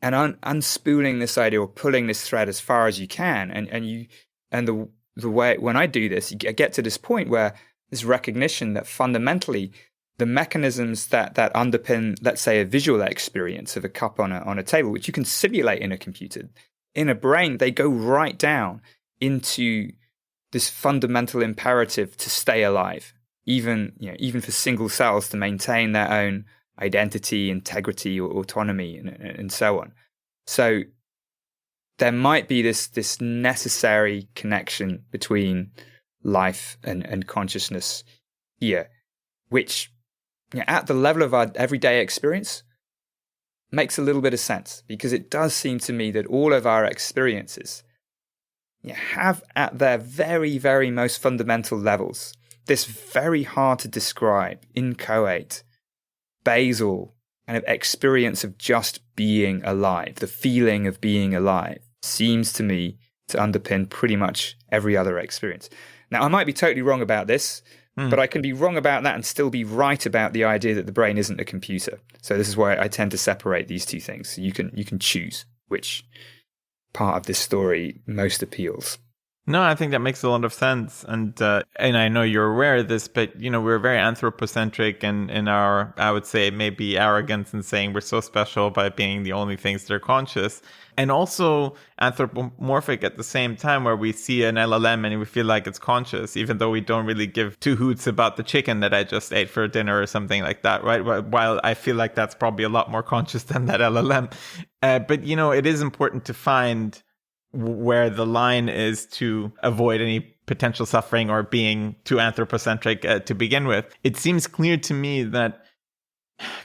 unspooling this idea, or pulling this thread as far as you can. And the way, when I do this, I get to this point where there's recognition that fundamentally the mechanisms that underpin, let's say, a visual experience of a cup on a table, which you can simulate in a computer, in a brain, they go right down into this fundamental imperative to stay alive, even for single cells to maintain their own identity, integrity, or autonomy, and so on. So there might be this necessary connection between life and consciousness here, which at the level of our everyday experience makes a little bit of sense, because it does seem to me that all of our experiences have at their very, very most fundamental levels this very hard to describe, inchoate, basal kind of experience of just being alive, the feeling of being alive, seems to me to underpin pretty much every other experience. Now, I might be totally wrong about this, but I can be wrong about that and still be right about the idea that the brain isn't a computer. So this is why I tend to separate these two things. So you can choose which part of this story most appeals. No, I think that makes a lot of sense. And I know you're aware of this, but, we're very anthropocentric and in our, I would say, maybe arrogance in saying we're so special by being the only things that are conscious. And also anthropomorphic at the same time, where we see an LLM and we feel like it's conscious, even though we don't really give two hoots about the chicken that I just ate for dinner or something like that, right? While I feel like that's probably a lot more conscious than that LLM. But, it is important to find where the line is to avoid any potential suffering or being too anthropocentric to begin with. It seems clear to me that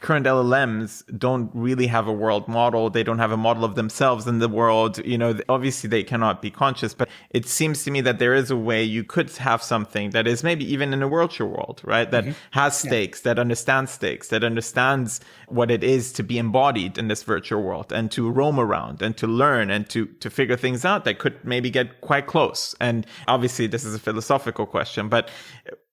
current LLMs don't really have a world model. They don't have a model of themselves in the world. Obviously they cannot be conscious, but it seems to me that there is a way you could have something that is maybe even in a virtual world, right? That has stakes, that understands stakes, that understands what it is to be embodied in this virtual world and to roam around and to learn and to figure things out that could maybe get quite close. And obviously this is a philosophical question, but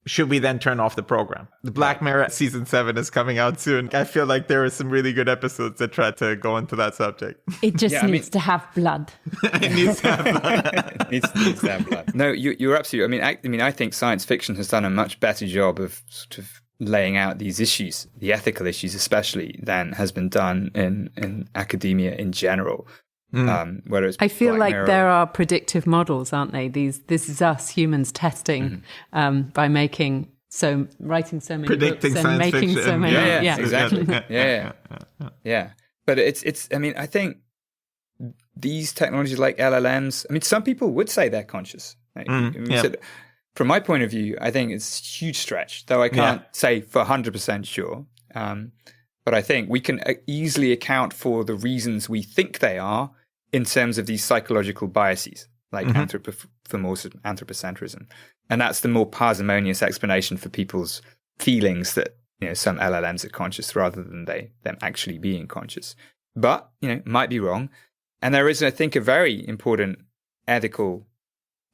should we then turn off the program? The Black Mirror season 7 is coming out soon. I feel like there are some really good episodes that try to go into that subject. It just needs to have blood. It needs to have blood. It needs to have blood. No, you're absolutely. I think science fiction has done a much better job of sort of laying out these issues, the ethical issues especially, than has been done in academia in general. Whereas I feel Black like Mirror, there are predictive models, aren't they? This is us humans testing by writing so many predicting books and making fiction. so many. Yeah, exactly. Yeah. But it's. I think these technologies like LLMs. Some people would say they're conscious. So from my point of view, I think it's a huge stretch, though I can't say for 100% sure. But I think we can easily account for the reasons we think they are in terms of these psychological biases, like anthropocentrism. And that's the more parsimonious explanation for people's feelings that some LLMs are conscious rather than them actually being conscious. But, might be wrong. And there is, I think, a very important ethical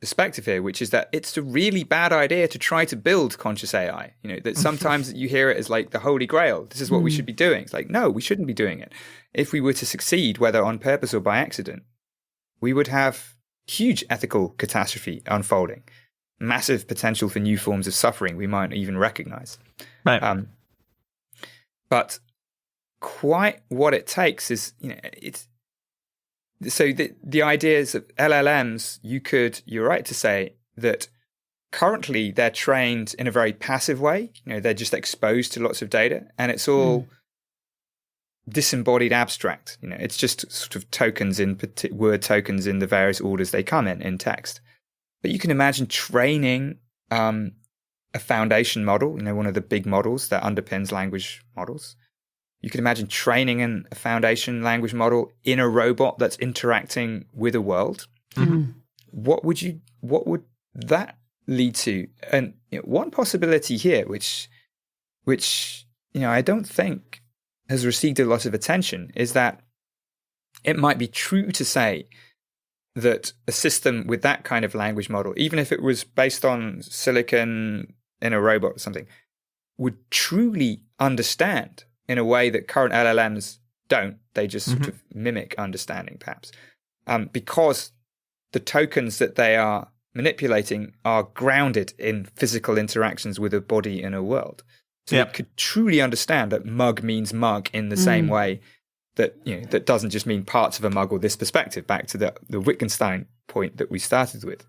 perspective here, which is that it's a really bad idea to try to build conscious AI. That sometimes you hear it as like the holy grail. This is what we should be doing. It's like, no, we shouldn't be doing it. If we were to succeed, whether on purpose or by accident, we would have huge ethical catastrophe unfolding, massive potential for new forms of suffering we might even recognize. Right. But quite what it takes is, it's. So the ideas of LLMs, you're right to say that currently they're trained in a very passive way. They're just exposed to lots of data, and it's all disembodied abstract. It's just sort of tokens word tokens in the various orders they come in text. But you can imagine training a foundation model, one of the big models that underpins language models. You can imagine training a foundation language model in a robot that's interacting with a world. What would that lead to? And one possibility here, which I don't think has received a lot of attention, is that it might be true to say that a system with that kind of language model, even if it was based on silicon in a robot or something, would truly understand in a way that current LLMs don't. They just sort of mimic understanding, perhaps, because the tokens that they are manipulating are grounded in physical interactions with a body in a world. So it could truly understand that mug means mug in the same way that that doesn't just mean parts of a mug or this perspective, back to the Wittgenstein point that we started with.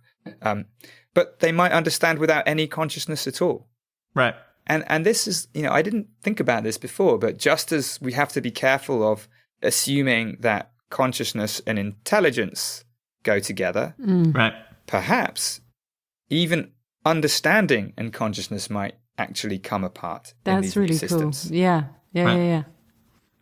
But they might understand without any consciousness at all. Right. And this is, I didn't think about this before, but just as we have to be careful of assuming that consciousness and intelligence go together, right? Perhaps even understanding and consciousness might actually come apart. That's really cool. Yeah.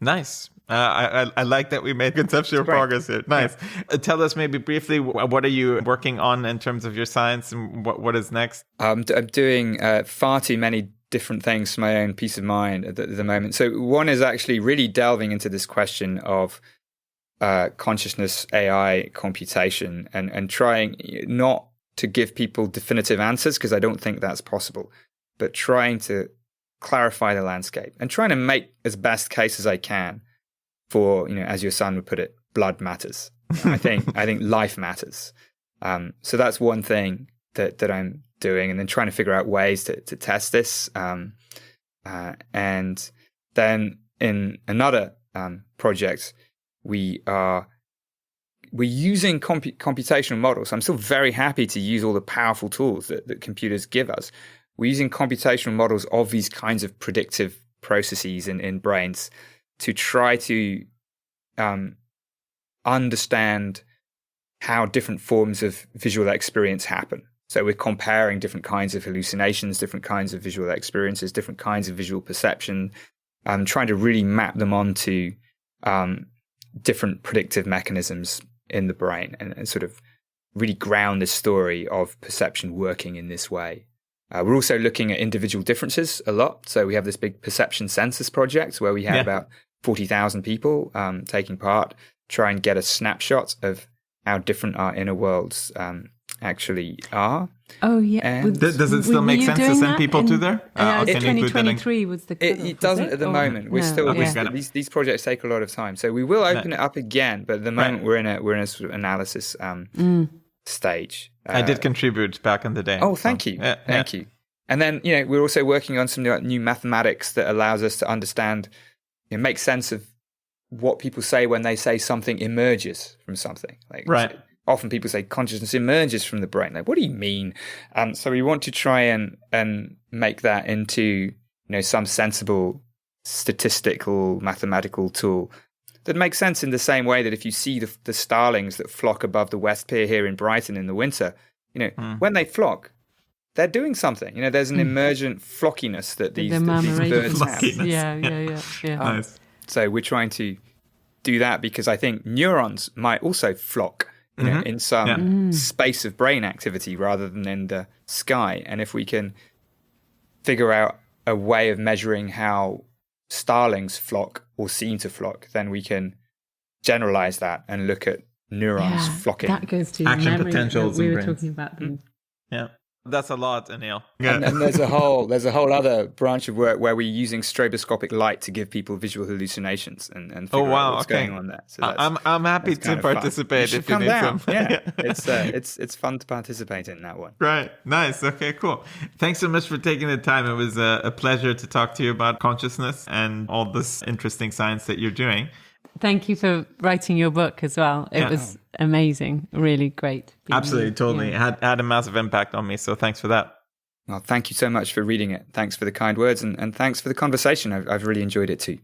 Nice. I like that we made conceptual progress here. Nice. Yeah. Tell us maybe briefly, what are you working on in terms of your science, and what is next? I'm doing far too many different things for my own peace of mind at the moment. So one is actually really delving into this question of consciousness, AI, computation, and trying not to give people definitive answers, because I don't think that's possible, but trying to clarify the landscape and trying to make as best case as I can for, as your son would put it, blood matters. I think life matters. So that's one thing that I'm doing, and then trying to figure out ways to test this. And then in another project, we're using computational models. I'm still very happy to use all the powerful tools that computers give us. We're using computational models of these kinds of predictive processes in brains to try to understand how different forms of visual experience happen. So we're comparing different kinds of hallucinations, different kinds of visual experiences, different kinds of visual perception, trying to really map them onto different predictive mechanisms in the brain, and sort of really ground this story of perception working in this way. We're also looking at individual differences a lot. So we have this big perception census project where we had about 40,000 people taking part, try and get a snapshot of how different our inner worlds actually are. Oh, yeah. Does it still make sense to send people to there? 2023 was the cutoff, It doesn't at the moment. We're still these projects take a lot of time, so we will open it up again. But at the moment, we're in a sort of analysis stage. I did contribute back in the day. Oh, thank you, thank you. And then we're also working on some new mathematics that allows us to understand, make sense of what people say when they say something emerges from something. So often people say consciousness emerges from the brain. What do you mean? So we want to try and make that into some sensible statistical mathematical tool that makes sense, in the same way that if you see the starlings that flock above the West Pier here in Brighton in the winter, when they flock, they're doing something. There's an emergent flockiness that these birds have. Yeah. Nice. So we're trying to do that because I think neurons might also flock in some space of brain activity rather than in the sky. And if we can figure out a way of measuring how starlings flock or seem to flock, then we can generalize that and look at neurons flocking. That goes to action potentials. We were talking about them. Yeah. That's a lot, Anil. And there's a whole other branch of work where we're using stroboscopic light to give people visual hallucinations and figure out what's going on there. So I'm happy to participate if you need some. Yeah, it's fun to participate in that one. Right, nice. Okay, cool. Thanks so much for taking the time. It was a pleasure to talk to you about consciousness and all this interesting science that you're doing. Thank you for writing your book as well. It was amazing, really great. Absolutely, totally. It had a massive impact on me, so thanks for that. Well, thank you so much for reading it. Thanks for the kind words, and thanks for the conversation. I've really enjoyed it too.